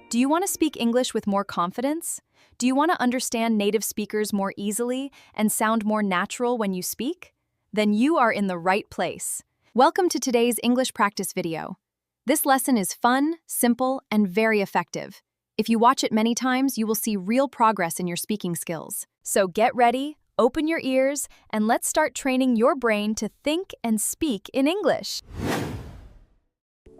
Do you want to speak English with more confidence? Do you want to understand native speakers more easily and sound more natural when you speak? Then you are in the right place. Welcome to today's English practice video. This lesson is fun, simple, and very effective. If you watch it many times, you will see real progress in your speaking skills. So get ready, open your ears, and let's start training your brain to think and speak in English.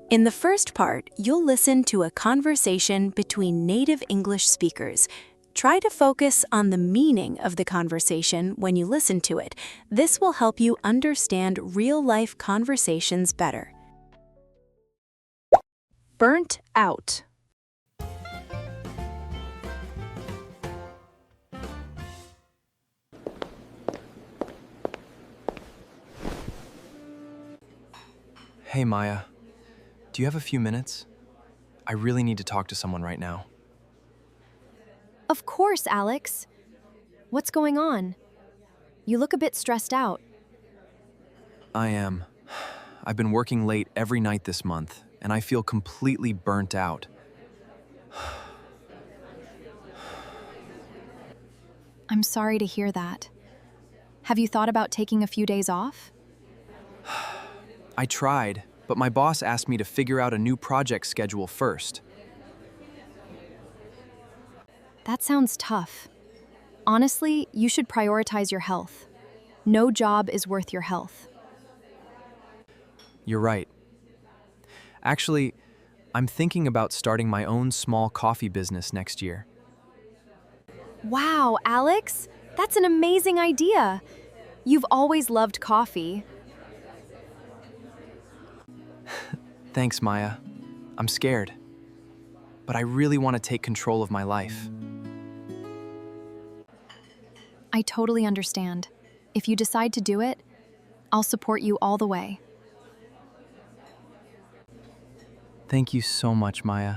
In the first part, you'll listen to a conversation between native English speakers. Try to focus on the meaning of the conversation when you listen to it. This will help you understand real-life conversations better. Burnt out. Hey, Maya. Do you have a few minutes? I really need to talk to someone right now. Of course, Alex. What's going on? You look a bit stressed out. I am. I've been working late every night this month, and I feel completely burnt out. I'm sorry to hear that. Have you thought about taking a few days off? I tried, but my boss asked me to figure out a new project schedule first. That sounds tough. Honestly, you should prioritize your health. No job is worth your health. You're right. Actually, I'm thinking about starting my own small coffee business next year. Wow, Alex! That's an amazing idea. You've always loved coffee. Thanks, Maya. I'm scared, but I really want to take control of my life. I totally understand. If you decide to do it, I'll support you all the way. Thank you so much, Maya.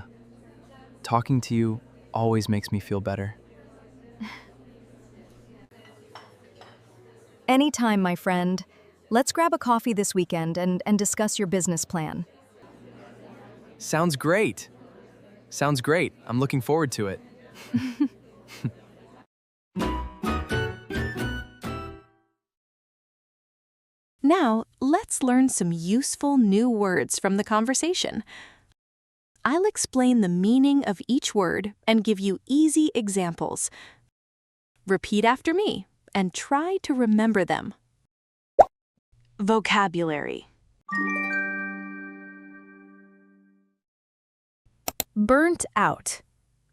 Talking to you always makes me feel better. Anytime, my friend. Let's grab a coffee this weekend and discuss your business plan. Sounds great. Sounds great. I'm looking forward to it. Now, let's learn some useful new words from the conversation. I'll explain the meaning of each word and give you easy examples. Repeat after me and try to remember them. Vocabulary. Burnt out,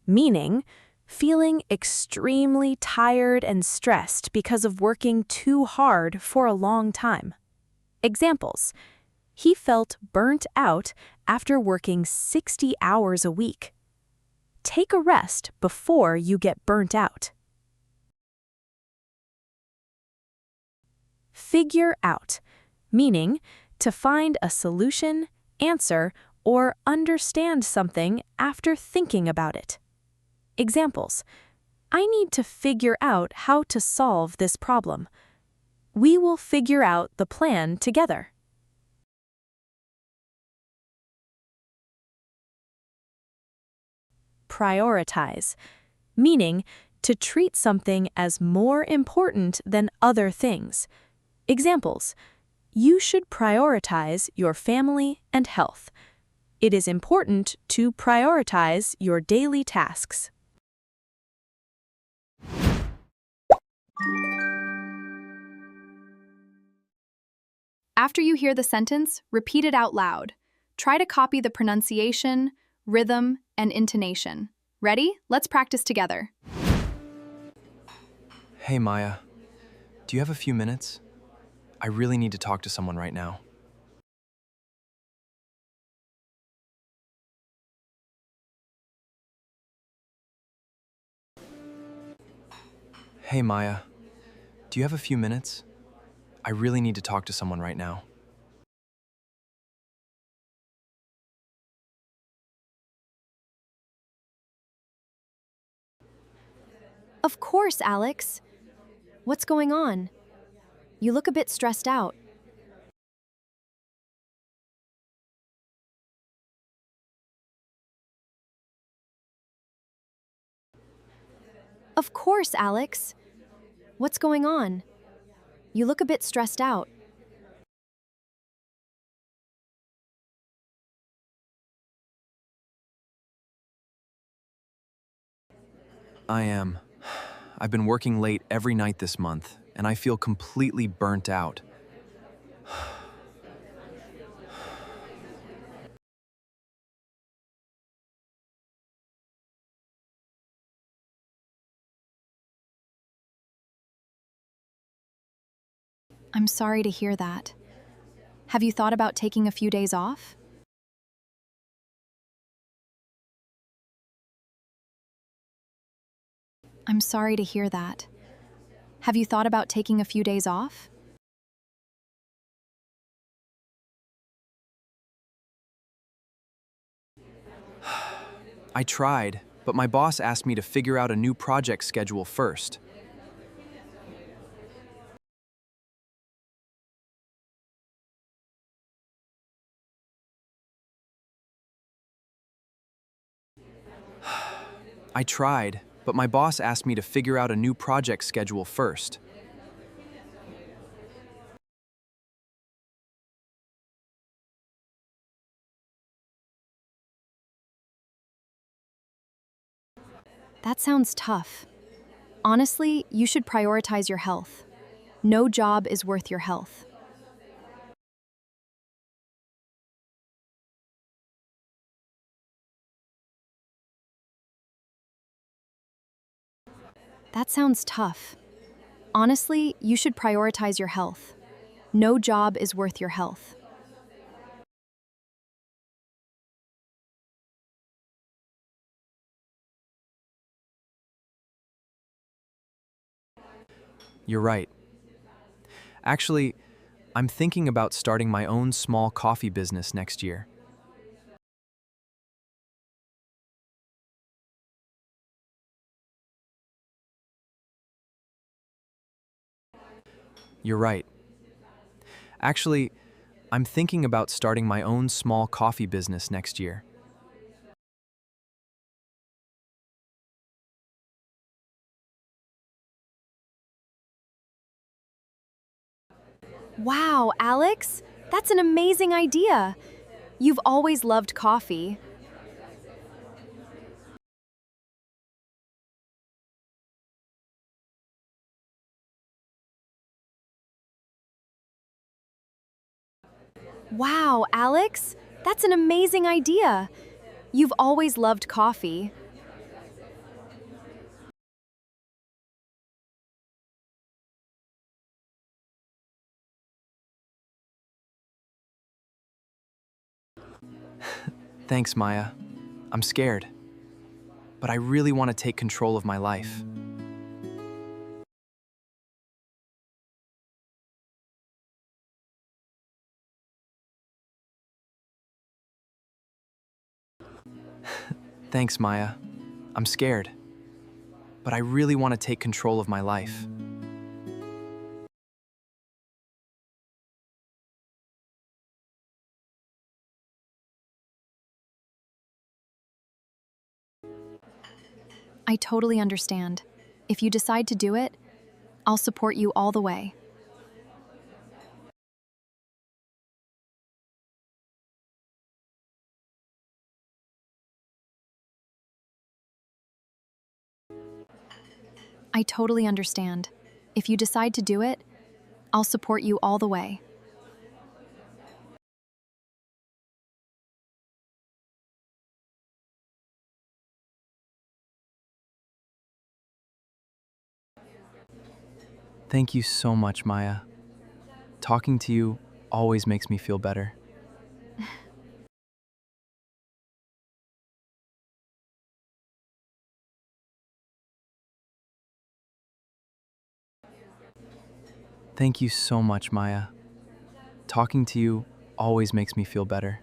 meaning feeling extremely tired and stressed because of working too hard for a long time. Examples: he felt burnt out after working 60 hours a week. Take a rest before you get burnt out. Figure out, meaning to find a solution, answer, or understand something after thinking about it. Examples: I need to figure out how to solve this problem. We will figure out the plan together. Prioritize, meaning to treat something as more important than other things. Examples: you should prioritize your family and health. It is important to prioritize your daily tasks. After you hear the sentence, repeat it out loud. Try to copy the pronunciation, rhythm, and intonation. Ready? Let's practice together. Hey, Maya. Do you have a few minutes? I really need to talk to someone right now. Hey, Maya. Do you have a few minutes? I really need to talk to someone right now. Of course, Alex. What's going on? You look a bit stressed out. Of course, Alex. What's going on? You look a bit stressed out. I am. I've been working late every night this month, and I feel completely burnt out. I'm sorry to hear that. Have you thought about taking a few days off? I'm sorry to hear that. Have you thought about taking a few days off? I tried, but my boss asked me to figure out a new project schedule first. I tried, but my boss asked me to figure out a new project schedule first. That sounds tough. Honestly, you should prioritize your health. No job is worth your health. That sounds tough. Honestly, you should prioritize your health. No job is worth your health. You're right. Actually, I'm thinking about starting my own small coffee business next year. You're right. Actually, I'm thinking about starting my own small coffee business next year. Wow, Alex, that's an amazing idea. You've always loved coffee. Wow, Alex, that's an amazing idea. You've always loved coffee. Thanks, Maya. I'm scared, but I really want to take control of my life. Thanks, Maya. I'm scared, but I really want to take control of my life. I totally understand. If you decide to do it, I'll support you all the way. I totally understand. If you decide to do it, I'll support you all the way. Thank you so much, Maya. Talking to you always makes me feel better. Thank you so much, Maya. Talking to you always makes me feel better.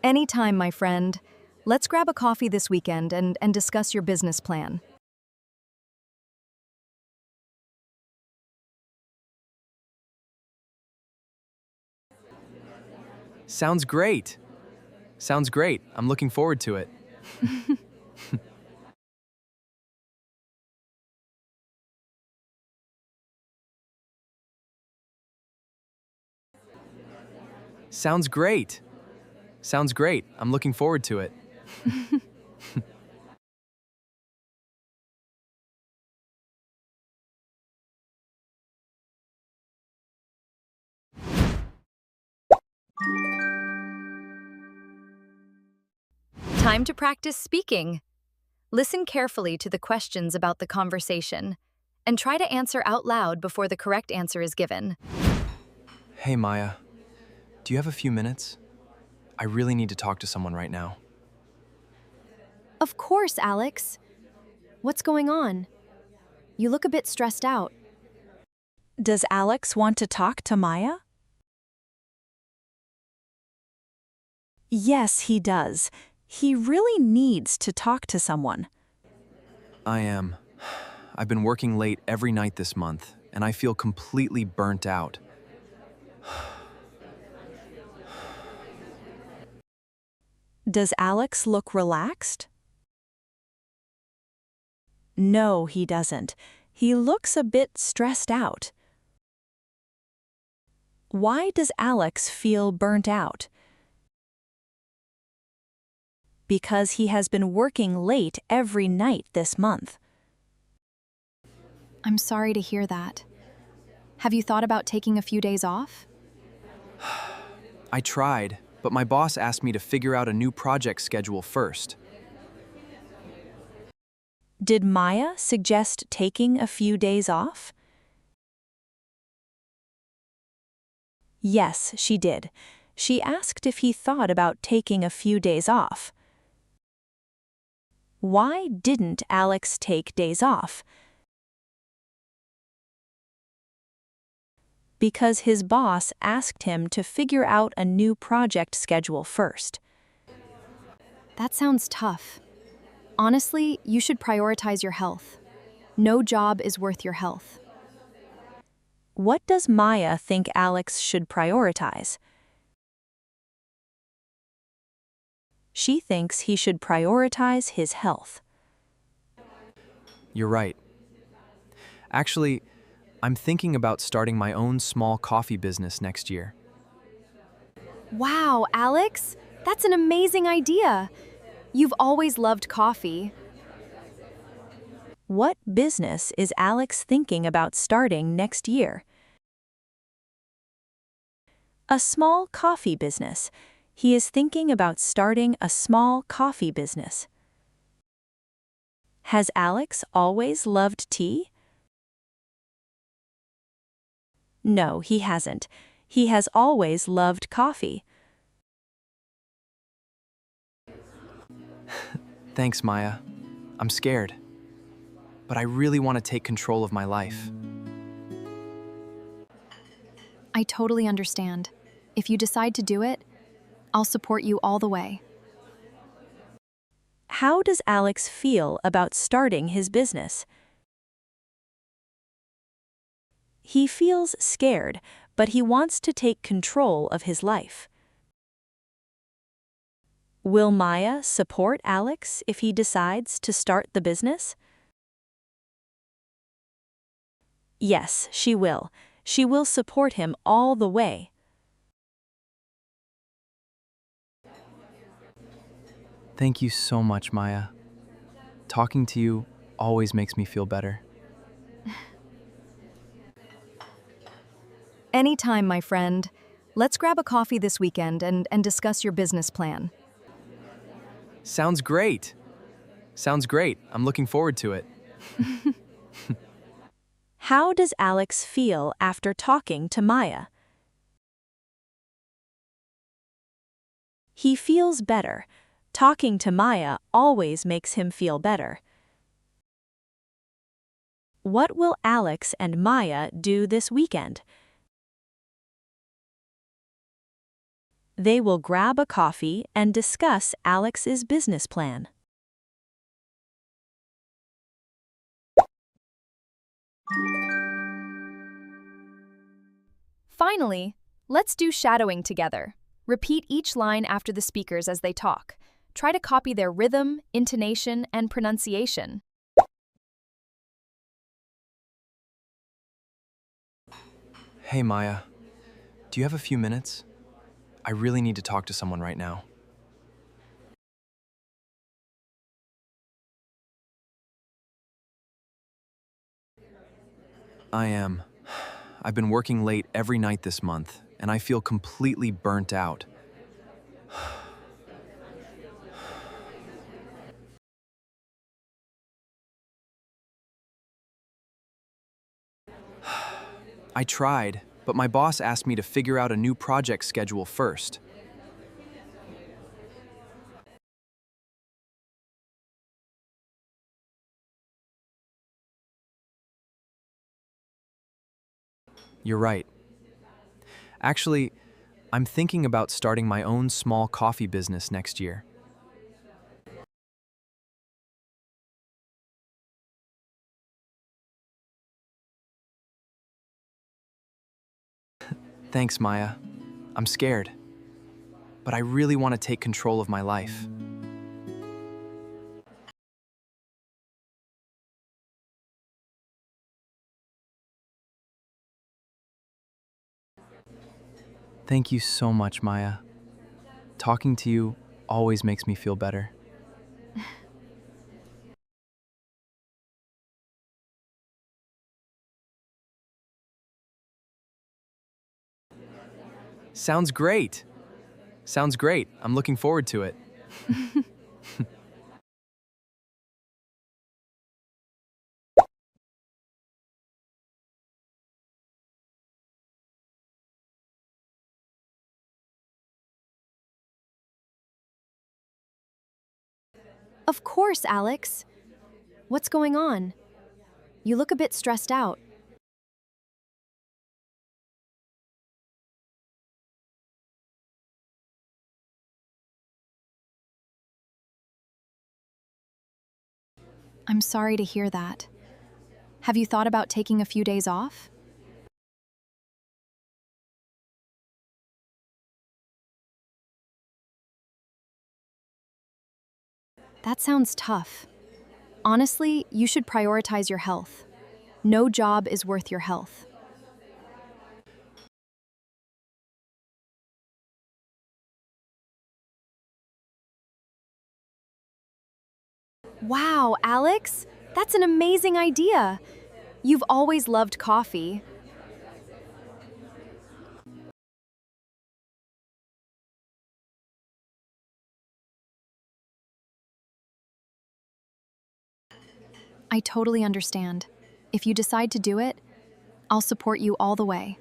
Anytime, my friend. Let's grab a coffee this weekend and discuss your business plan. Sounds great. Sounds great. I'm looking forward to it. Sounds great. Sounds great. I'm looking forward to it. Time to practice speaking. Listen carefully to the questions about the conversation and try to answer out loud before the correct answer is given. Hey, Maya. Do you have a few minutes? I really need to talk to someone right now. Of course, Alex. What's going on? You look a bit stressed out. Does Alex want to talk to Maya? Yes, he does. He really needs to talk to someone. I am. I've been working late every night this month, and I feel completely burnt out. Does Alex look relaxed? No, he doesn't. He looks a bit stressed out. Why does Alex feel burnt out? Because he has been working late every night this month. I'm sorry to hear that. Have you thought about taking a few days off? I tried, but my boss asked me to figure out a new project schedule first. Did Maya suggest taking a few days off? Yes, she did. She asked if he thought about taking a few days off. Why didn't Alex take days off? Because his boss asked him to figure out a new project schedule first. That sounds tough. Honestly, you should prioritize your health. No job is worth your health. What does Maya think Alex should prioritize? She thinks he should prioritize his health. You're right. Actually, I'm thinking about starting my own small coffee business next year. Wow, Alex, that's an amazing idea. You've always loved coffee. What business is Alex thinking about starting next year? A small coffee business. He is thinking about starting a small coffee business. Has Alex always loved tea? No, he hasn't. He has always loved coffee. Thanks, Maya. I'm scared, but I really want to take control of my life. I totally understand. If you decide to do it, I'll support you all the way. How does Alex feel about starting his business? He feels scared, but he wants to take control of his life. Will Maya support Alex if he decides to start the business? Yes, she will. She will support him all the way. Thank you so much, Maya. Talking to you always makes me feel better. Anytime, my friend. Let's grab a coffee this weekend and discuss your business plan. Sounds great. Sounds great. I'm looking forward to it. How does Alex feel after talking to Maya? He feels better. Talking to Maya always makes him feel better. What will Alex and Maya do this weekend? They will grab a coffee and discuss Alex's business plan. Finally, let's do shadowing together. Repeat each line after the speakers as they talk. Try to copy their rhythm, intonation, and pronunciation. Hey Maya, do you have a few minutes? I really need to talk to someone right now. I am. I've been working late every night this month, and I feel completely burnt out. I tried, but my boss asked me to figure out a new project schedule first. You're right. Actually, I'm thinking about starting my own small coffee business next year. Thanks, Maya. I'm scared, but I really want to take control of my life. Thank you so much, Maya. Talking to you always makes me feel better. Sounds great. Sounds great. I'm looking forward to it. Of course, Alex. What's going on? You look a bit stressed out. I'm sorry to hear that. Have you thought about taking a few days off? That sounds tough. Honestly, you should prioritize your health. No job is worth your health. Wow, Alex, that's an amazing idea. You've always loved coffee. I totally understand. If you decide to do it, I'll support you all the way.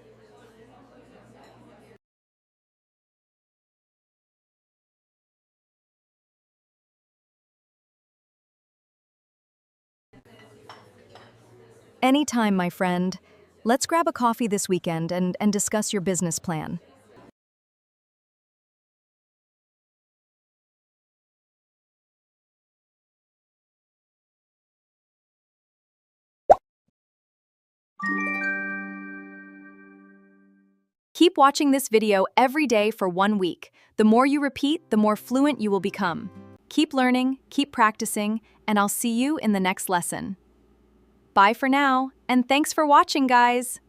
Anytime, my friend. Let's grab a coffee this weekend and discuss your business plan. Keep watching this video every day for 1 week. The more you repeat, the more fluent you will become. Keep learning, keep practicing, and I'll see you in the next lesson. Bye for now, and thanks for watching, guys!